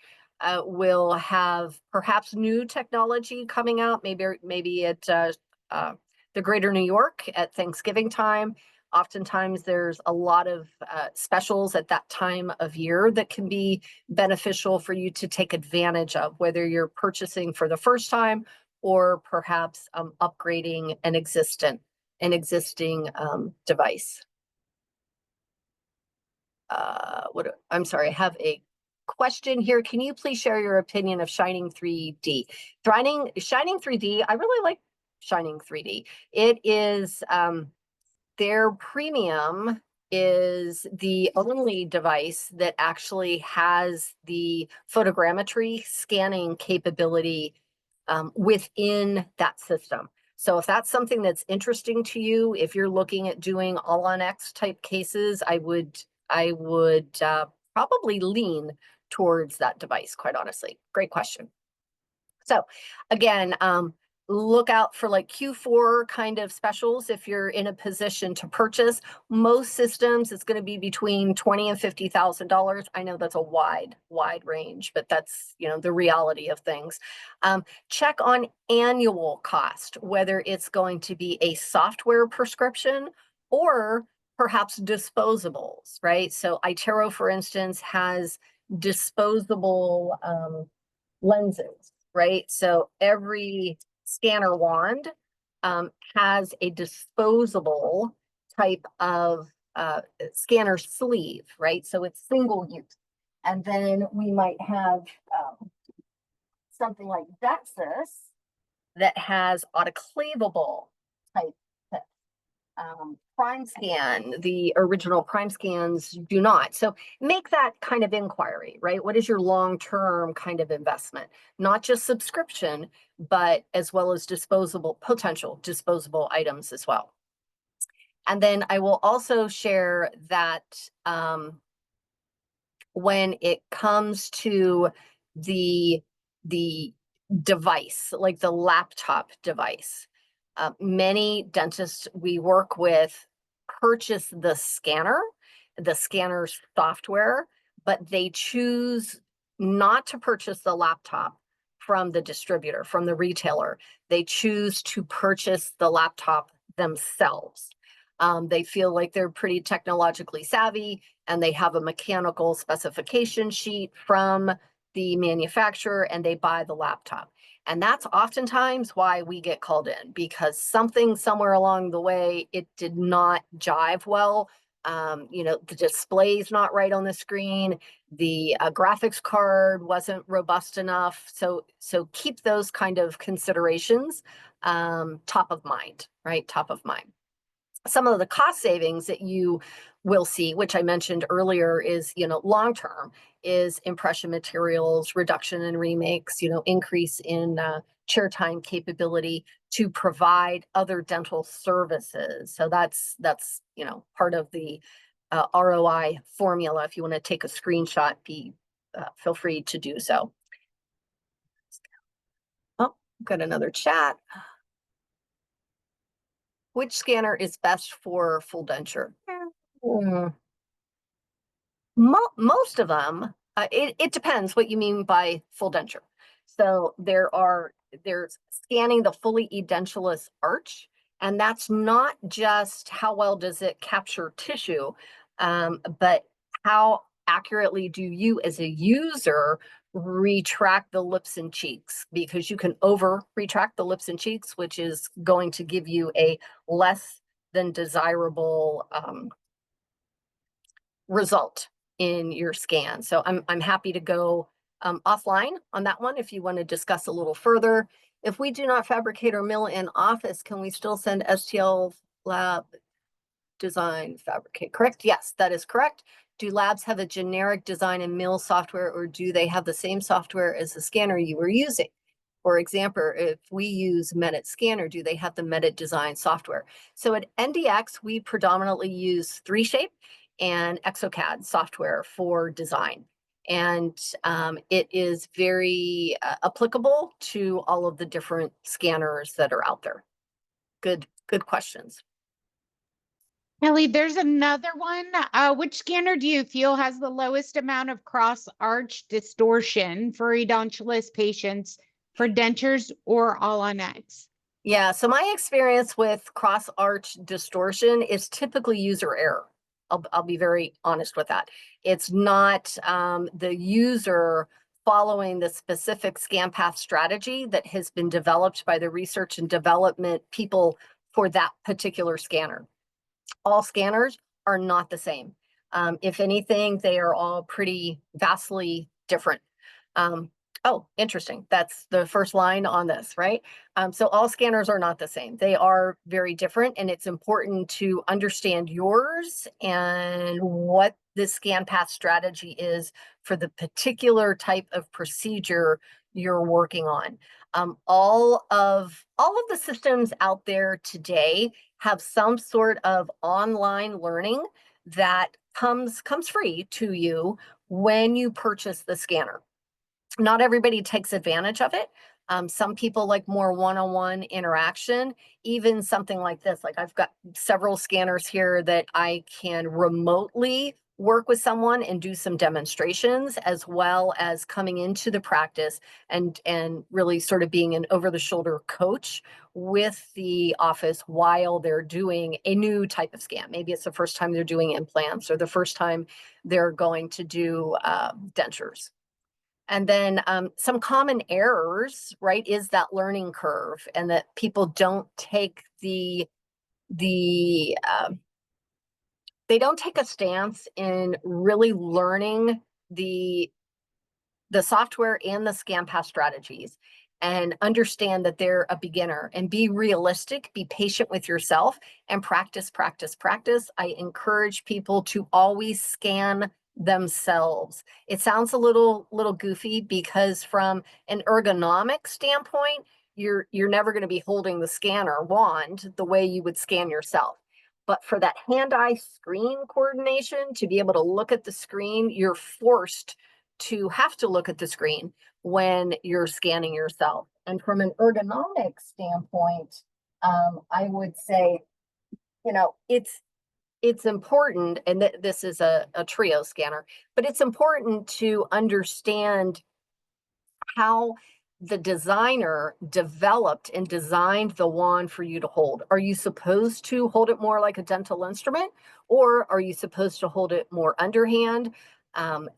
we'll have perhaps new technology coming out, maybe at the Greater New York at Thanksgiving time. Oftentimes there's a lot of specials at that time of year that can be beneficial for you to take advantage of, whether you're purchasing for the first time or perhaps upgrading an existing device. I'm sorry, I have a question here. Can you please share your opinion of Shining 3D? Shining 3D, I really like Shining 3D. It is, their premium is the only device that actually has the photogrammetry scanning capability within that system. So if that's something that's interesting to you, if you're looking at doing all on X type cases, I would probably lean towards that device, quite honestly. Great question. So again, look out for like Q4 kind of specials if you're in a position to purchase. Most systems, it's going to be between $20,000 and $50,000. I know that's a wide range, but that's, you know, the reality of things. Check on annual cost, whether it's going to be a software prescription or perhaps disposables, right? So iTero, for instance, has disposable lenses, right? So every scanner wand has a disposable type of scanner sleeve, right? So it's single use. And then we might have something like Dexis that has autoclavable type tips. Prime Scan, the original Prime Scans do not. So make that kind of inquiry, right? What is your long-term kind of investment? Not just subscription, but as well as potential disposable items as well. And then I will also share that when it comes to the device, like the laptop device, many dentists we work with purchase the scanner software, but they choose not to purchase the laptop from the distributor, from the retailer. They choose to purchase the laptop themselves. They feel like they're pretty technologically savvy and they have a mechanical specification sheet from the manufacturer and they buy the laptop. And that's oftentimes why we get called in, because something somewhere along the way, it did not jive well. The display's not right on the screen. The graphics card wasn't robust enough. So keep those kind of considerations top of mind, right? Top of mind. Some of the cost savings that you will see, which I mentioned earlier, is, long-term, is impression materials, reduction in remakes, increase in chair time capability to provide other dental services. So that's part of the ROI formula. If you want to take a screenshot, feel free to do so. Oh, got another chat. Which scanner is best for full denture? Most of them, it depends what you mean by full denture. So there's scanning the fully edentulous arch, and that's not just how well does it capture tissue, but how accurately do you as a user retract the lips and cheeks, because you can over retract the lips and cheeks, which is going to give you a less than desirable result in your scan. So I'm happy to go offline on that one if you want to discuss a little further. If we do not fabricate or mill in office, can we still send STL lab design fabricate? Correct? Yes, that is correct. Do labs have a generic design and mill software, or do they have the same software as the scanner you were using? For example, if we use Medit Scanner, do they have the Medit design software? So at NDX, we predominantly use 3Shape and exocad software for design. And it is very applicable to all of the different scanners that are out there. Good questions. Kelly, there's another one. Which scanner do you feel has the lowest amount of cross-arch distortion for edentulous patients for dentures or all-on-X? Yeah, so my experience with cross-arch distortion is typically user error. I'll be very honest with that. It's not the user following the specific scan path strategy that has been developed by the research and development people for that particular scanner. All scanners are not the same. If anything, they are all pretty vastly different. Oh, interesting. That's the first line on this, right? So all scanners are not the same. They are very different, and it's important to understand yours and what the scan path strategy is for the particular type of procedure you're working on. All of the systems out there today have some sort of online learning that comes free to you when you purchase the scanner. Not everybody takes advantage of it. Some people like more one-on-one interaction, even something like this. Like I've got several scanners here that I can remotely work with someone and do some demonstrations, as well as coming into the practice and really sort of being an over-the-shoulder coach with the office while they're doing a new type of scan. Maybe it's the first time they're doing implants or the first time they're going to do dentures. And then some common errors, right, is that learning curve, and that people don't take the they don't take a stance in really learning the software and the scan pass strategies and understand that they're a beginner, and be realistic, be patient with yourself, and practice, practice, practice. I encourage people to always scan themselves. It sounds a little goofy because from an ergonomic standpoint, you're never going to be holding the scanner wand the way you would scan yourself. But for that hand-eye screen coordination, to be able to look at the screen, you're forced to have to look at the screen when you're scanning yourself. And from an ergonomic standpoint, I would say, it's important, and this is a trio scanner, but it's important to understand how the designer developed and designed the wand for you to hold. Are you supposed to hold it more like a dental instrument, or are you supposed to hold it more underhand?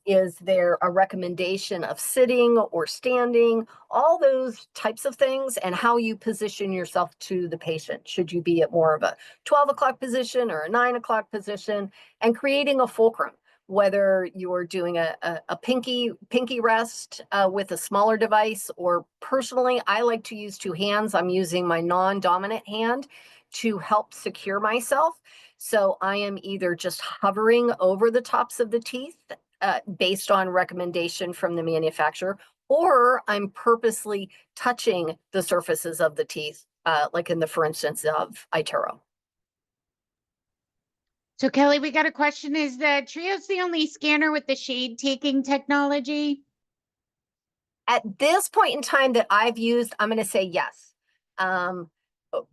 Is there a recommendation of sitting or standing? All those types of things, and how you position yourself to the patient. Should you be at more of a 12 o'clock position or a 9 o'clock position? And creating a fulcrum, whether you're doing a pinky rest with a smaller device, or personally, I like to use two hands. I'm using my non-dominant hand to help secure myself. So I am either just hovering over the tops of the teeth based on recommendation from the manufacturer, or I'm purposely touching the surfaces of the teeth, like in the, for instance, of iTero. So Kelly, we got a question. Is the Trios the only scanner with the shade taking technology? At this point in time that I've used, I'm going to say yes.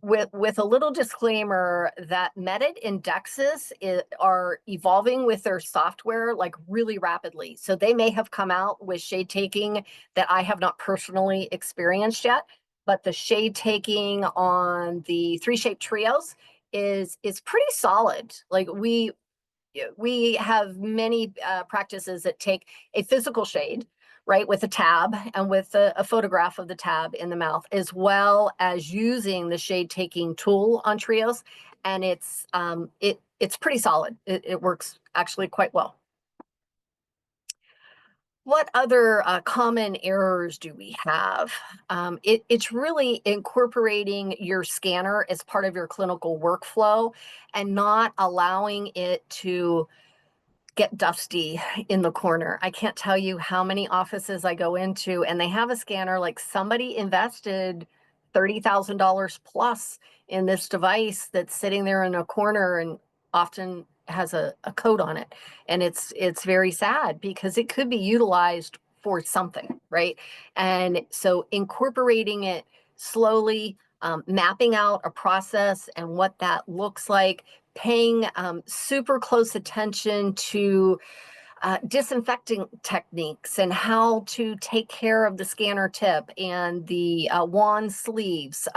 With a little disclaimer that Medit and Dexis are evolving with their software like really rapidly. So they may have come out with shade taking that I have not personally experienced yet, but the shade taking on the 3Shape Trios is pretty solid. Like we have many practices that take a physical shade, right, with a tab and with a photograph of the tab in the mouth, as well as using the shade taking tool on Trios. And it's pretty solid. It works actually quite well. What other common errors do we have? It's really incorporating your scanner as part of your clinical workflow and not allowing it to get dusty in the corner. I can't tell you how many offices I go into and they have a scanner, like somebody invested $30,000 plus in this device that's sitting there in a corner and often has a code on it. And it's very sad because it could be utilized for something, right? And so incorporating it slowly, mapping out a process and what that looks like, paying super close attention to disinfecting techniques and how to take care of the scanner tip and the wand sleeves.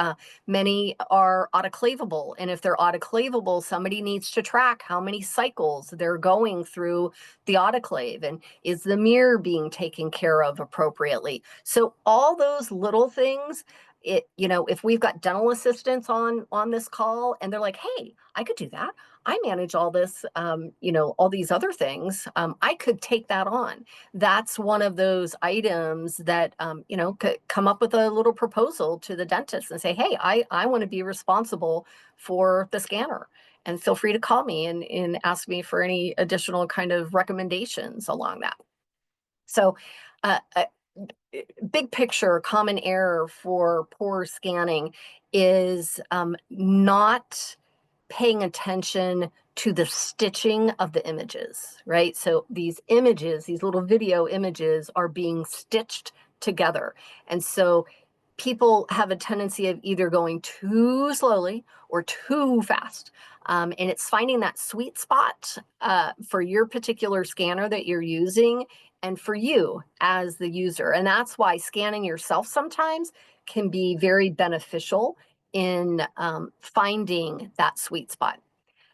Many are autoclavable, and if they're autoclavable, somebody needs to track how many cycles they're going through the autoclave, and is the mirror being taken care of appropriately. So all those little things, if we've got dental assistants on this call and they're like, hey, I could do that, I manage all this, all these other things, I could take that on. That's one of those items that, could come up with a little proposal to the dentist and say, hey, I want to be responsible for the scanner. And feel free to call me and ask me for any additional kind of recommendations along that. So big picture, common error for poor scanning is not paying attention to the stitching of the images, right? So these images, these little video images are being stitched together. And so people have a tendency of either going too slowly or too fast. And it's finding that sweet spot for your particular scanner that you're using and for you as the user. And that's why scanning yourself sometimes can be very beneficial in finding that sweet spot.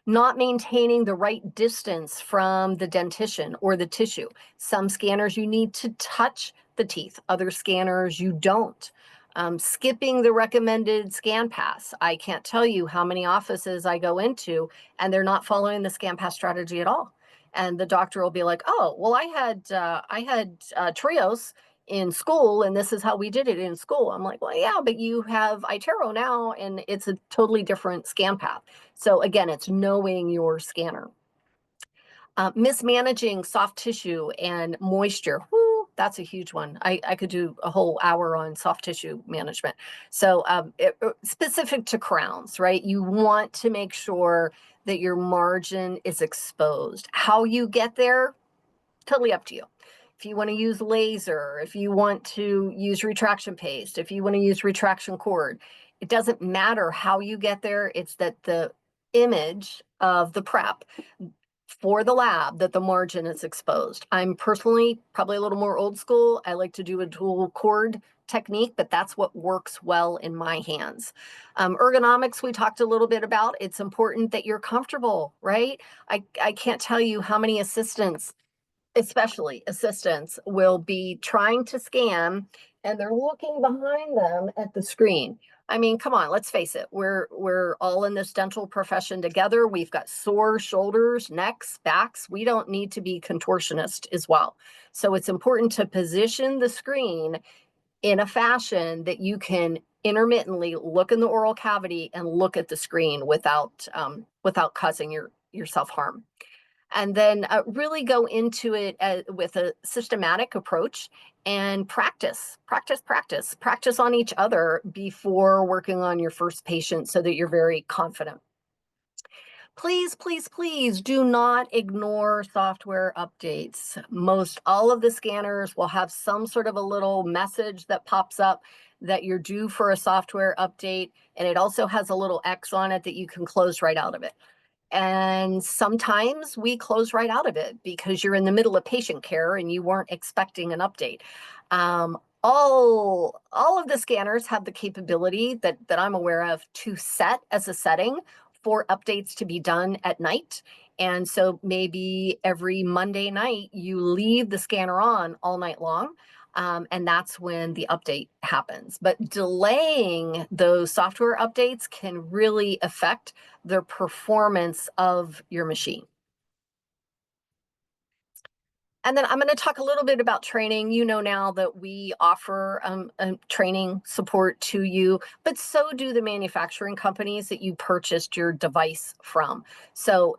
Not maintaining the right distance from the dentition or the tissue. Some scanners you need to touch the teeth, other scanners you don't. skipping the recommended scan pass. I can't tell you how many offices I go into and they're not following the scan pass strategy at all. And the doctor will be like, "Oh, well, I had trios in school, and this is how we did it in school." I'm like, "Well, yeah, but you have iTero now, and it's a totally different scan path." So again, it's knowing your scanner. Mismanaging soft tissue and moisture. Whoo, that's a huge one. I could do a whole hour on soft tissue management. So specific to crowns, right? You want to make sure that your margin is exposed. How you get there, totally up to you. If you want to use laser, if you want to use retraction paste, if you want to use retraction cord, it doesn't matter how you get there. It's that the image of the prep for the lab, that the margin is exposed. I'm personally probably a little more old school. I like to do a dual cord technique, but that's what works well in my hands. Ergonomics, we talked a little bit about. It's important that you're comfortable, right? I can't tell you how many assistants, especially assistants, will be trying to scan and they're looking behind them at the screen. I mean, come on, let's face it. We're all in this dental profession together. We've got sore shoulders, necks, backs. We don't need to be contortionist as well. So it's important to position the screen in a fashion that you can intermittently look in the oral cavity and look at the screen without causing yourself harm. And then really go into it with a systematic approach and practice on each other before working on your first patient so that you're very confident. Please, please, please do not ignore software updates. Most all of the scanners will have some sort of a little message that pops up that you're due for a software update, and it also has a little X on it that you can close right out of it. And sometimes we close right out of it because you're in the middle of patient care and you weren't expecting an update. All of the scanners have the capability that I'm aware of to set as a setting for updates to be done at night. And so maybe every Monday night you leave the scanner on all night long. And that's when the update happens. But delaying those software updates can really affect the performance of your machine. And then I'm going to talk a little bit about training. You know now that we offer training support to you, but so do the manufacturing companies that you purchased your device from. So,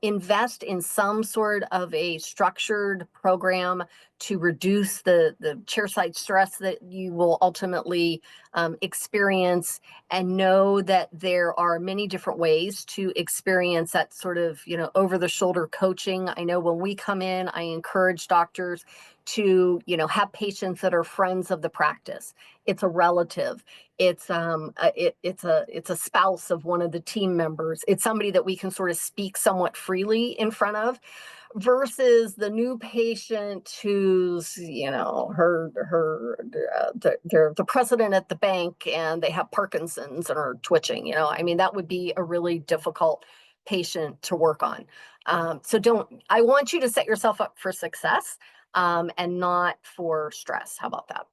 invest in some sort of a structured program to reduce the chairside stress that you will ultimately experience, and know that there are many different ways to experience that sort of, over the shoulder coaching. I know when we come in, I encourage doctors to, have patients that are friends of the practice. It's a relative. It's a spouse of one of the team members. It's somebody that we can sort of speak somewhat freely in front of, versus the new patient who's, they're the president at the bank and they have Parkinson's and are twitching. I mean, that would be a really difficult patient to work on. I want you to set yourself up for success and not for stress. How about that?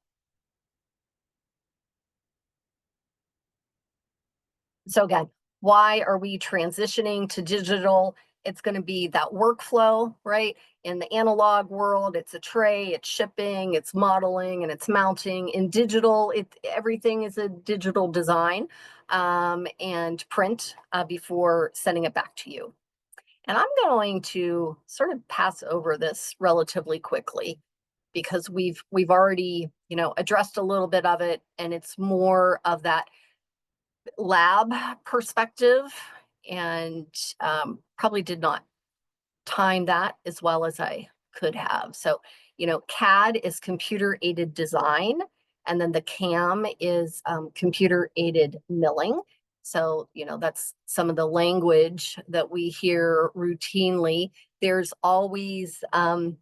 So again, why are we transitioning to digital? It's going to be that workflow, right? In the analog world, it's a tray, it's shipping, it's modeling, and it's mounting. In digital, everything is a digital design and print before sending it back to you. And I'm going to sort of pass over this relatively quickly because we've already, addressed a little bit of it, and it's more of that lab perspective, and probably did not time that as well as I could have. So, CAD is computer aided design, and then the CAM is computer aided milling. So, that's some of the language that we hear routinely. There's always, a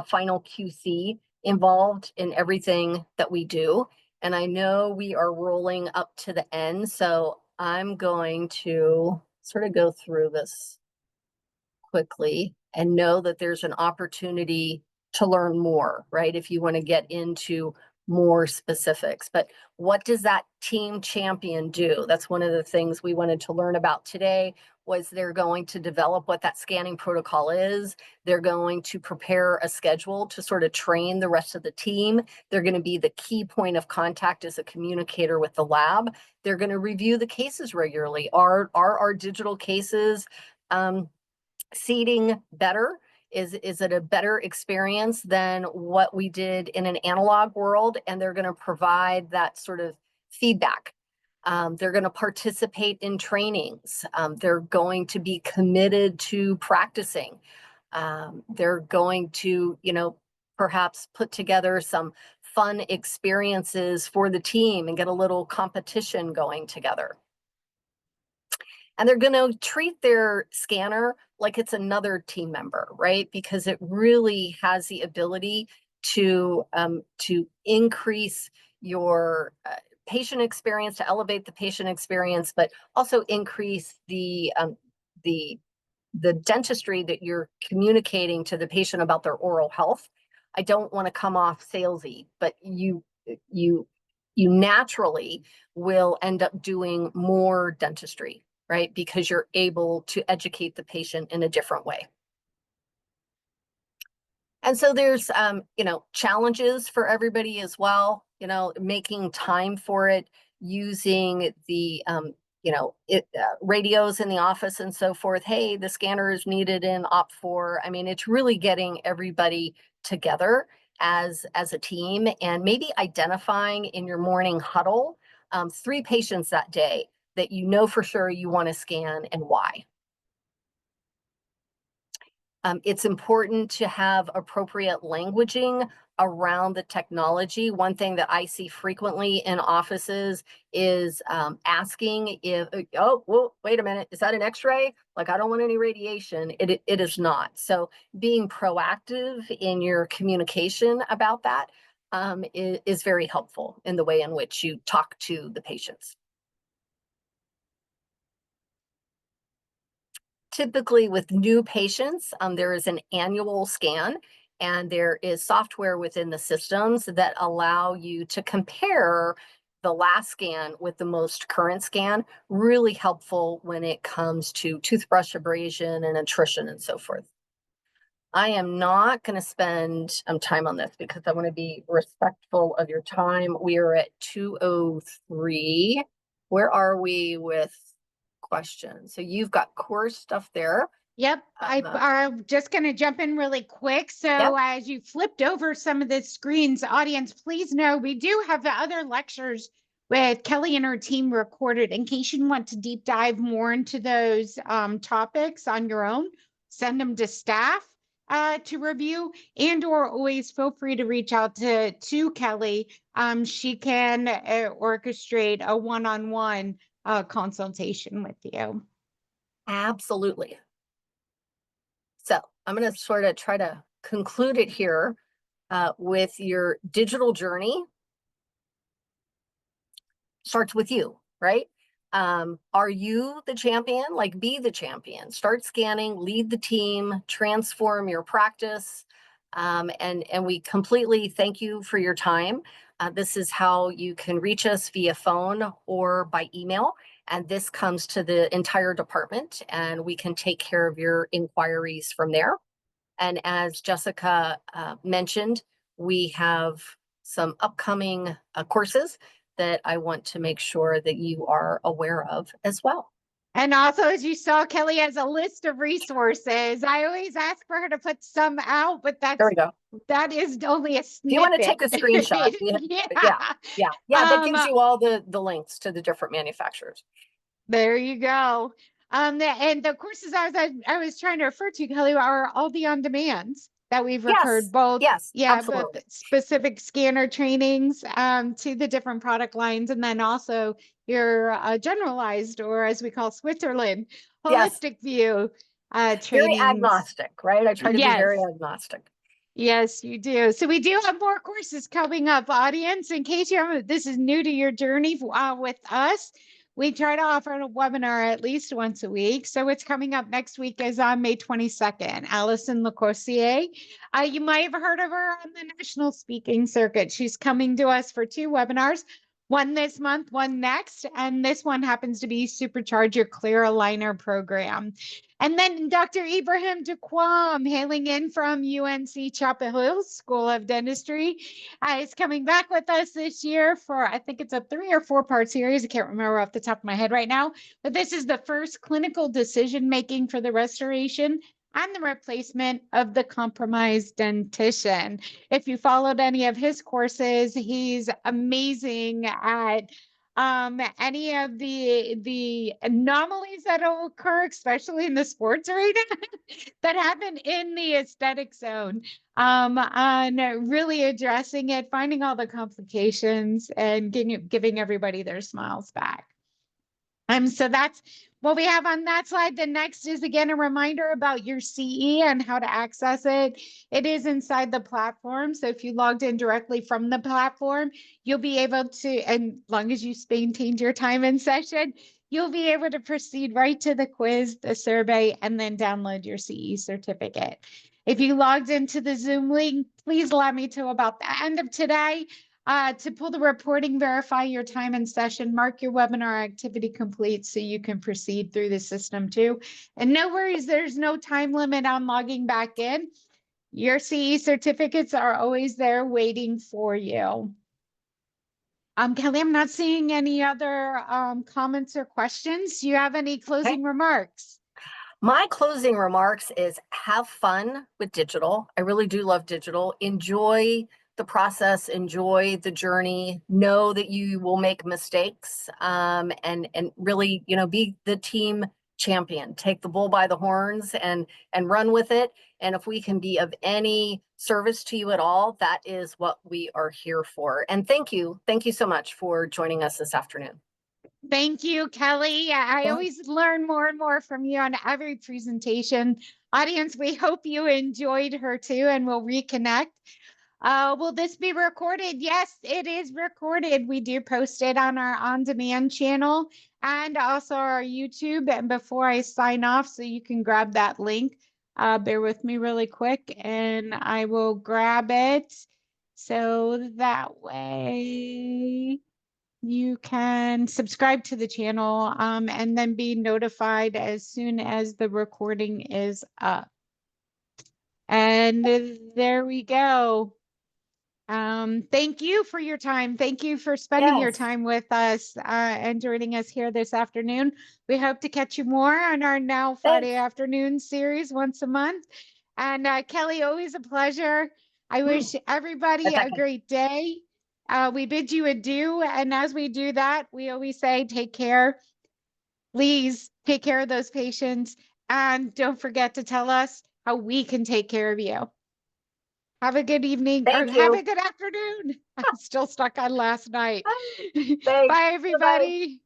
final QC involved in everything that we do. And I know we are rolling up to the end, so I'm going to sort of go through this quickly and know that there's an opportunity to learn more, right? If you want to get into more specifics. But what does that team champion do? That's one of the things we wanted to learn about today. Was they're going to develop what that scanning protocol is. They're going to prepare a schedule to sort of train the rest of the team. They're going to be the key point of contact as a communicator with the lab. They're going to review the cases regularly. Are our digital cases seating better? Is it a better experience than what we did in an analog world? And they're going to provide that sort of feedback. They're going to participate in trainings. They're going to be committed to practicing. They're going to, perhaps put together some fun experiences for the team and get a little competition going together. And they're going to treat their scanner like it's another team member, right? Because it really has the ability to increase your patient experience, to elevate the patient experience, but also increase the dentistry that you're communicating to the patient about their oral health. I don't want to come off salesy, but you naturally will end up doing more dentistry, right? Because you're able to educate the patient in a different way. And so there's, challenges for everybody as well, making time for it, using the, radios in the office and so forth. Hey, the scanner is needed in Op4. I mean, it's really getting everybody together as a team, and maybe identifying in your morning huddle 3 patients that day that you know for sure you want to scan and why. It's important to have appropriate languaging around the technology. One thing that I see frequently in offices is asking if, oh, well, wait a minute, is that an X-ray? Like, I don't want any radiation. It is not. So being proactive in your communication about that is very helpful in the way in which you talk to the patients. Typically with new patients, there is an annual scan, and there is software within the systems that allow you to compare the last scan with the most current scan. Really helpful when it comes to toothbrush abrasion and attrition and so forth. I am not going to spend time on this because I want to be respectful of your time. We are at 2:03. Where are we with questions? So you've got course stuff there. Yep, I'm just going to jump in really quick. So Yep. As you flipped over some of the screens, audience, please know we do have the other lectures with Kelly and her team recorded in case you want to deep dive more into those topics on your own. Send them to staff to review, and or always feel free to reach out to Kelly. She can orchestrate a one-on-one consultation with you. Absolutely. So I'm going to sort of try to conclude it here with your digital journey. Starts with you, right? Are you the champion? Like, be the champion. Start scanning, lead the team, transform your practice. And we completely thank you for your time. This is how you can reach us via phone or by email. And this comes to the entire department, and we can take care of your inquiries from there. And as Jessica mentioned, we have some upcoming courses that I want to make sure that you are aware of as well. And also, as you saw, Kelly has a list of resources. I always ask for her to put some out, but There we go. that is only a snippet. You want to take a screenshot? Yeah. That gives you all the links to the different manufacturers. There you go. And the courses I was trying to refer to, Kelly, are all the on-demands that we've referred both. Yes, absolutely. But specific scanner trainings to the different product lines, and then also your generalized, or as we call Switzerland, holistic view trainings. Very agnostic, right? I try to be very agnostic. Yes, you do. So we do have more courses coming up, audience. In case this is new to your journey with us, We try to offer a webinar at least once a week. So what's coming up next week is on May 22nd, Allison Lacourcier. You might have heard of her on the national speaking circuit. She's coming to us for 2 webinars, one this month, one next. And this one happens to be Supercharge Your Clear Aligner Program. And then Dr. Ibrahim Duquam, hailing in from UNC Chapel Hill School of Dentistry, is coming back with us this year for, I think it's a 3 or 4-part series. I can't remember off the top of my head right now, but this is the first clinical decision making for the restoration and the replacement of the compromised dentition. If you followed any of his courses, he's amazing at any of the anomalies that will occur, especially in the sports arena, that happen in the aesthetic zone, on really addressing it, finding all the complications, and giving everybody their smiles back. So that's what we have on that slide. The next is, again, a reminder about your CE and how to access it. It is inside the platform. So if you logged in directly from the platform, you'll be able to, and as long as you maintained your time in session, you'll be able to proceed right to the quiz, the survey, and then download your CE certificate. If you logged into the Zoom link, please let me to about the end of today. To pull the reporting, verify your time in session, mark your webinar activity complete so you can proceed through the system too. And no worries, there's no time limit on logging back in. Your CE certificates are always there waiting for you. Kelly, I'm not seeing any other comments or questions. Do you have any closing remarks? My closing remarks is have fun with digital. I really do love digital. Enjoy the process, enjoy the journey, know that you will make mistakes, and really, be the team champion. Take the bull by the horns and run with it. And if we can be of any service to you at all, that is what we are here for. And thank you so much for joining us this afternoon. Thank you, Kelly. I always learn more and more from you on every presentation. Audience, we hope you enjoyed her too, and we'll reconnect. Will this be recorded? Yes, it is recorded. We do post it on our on-demand channel and also our YouTube. And before I sign off, so you can grab that link, bear with me really quick and I will grab it. So that way you can subscribe to the channel and then be notified as soon as the recording is up. And there we go. Thank you for your time. Thank you for spending your time with us and joining us here this afternoon. We hope to catch you more on our now Friday afternoon series once a month. And Kelly, always a pleasure. I wish everybody a great day. We bid you adieu. And as we do that, we always say, take care. Please take care of those patients. And don't forget to tell us how we can take care of you. Have a good evening or have a good afternoon. I'm still stuck on last night. Bye, everybody. Bye-bye.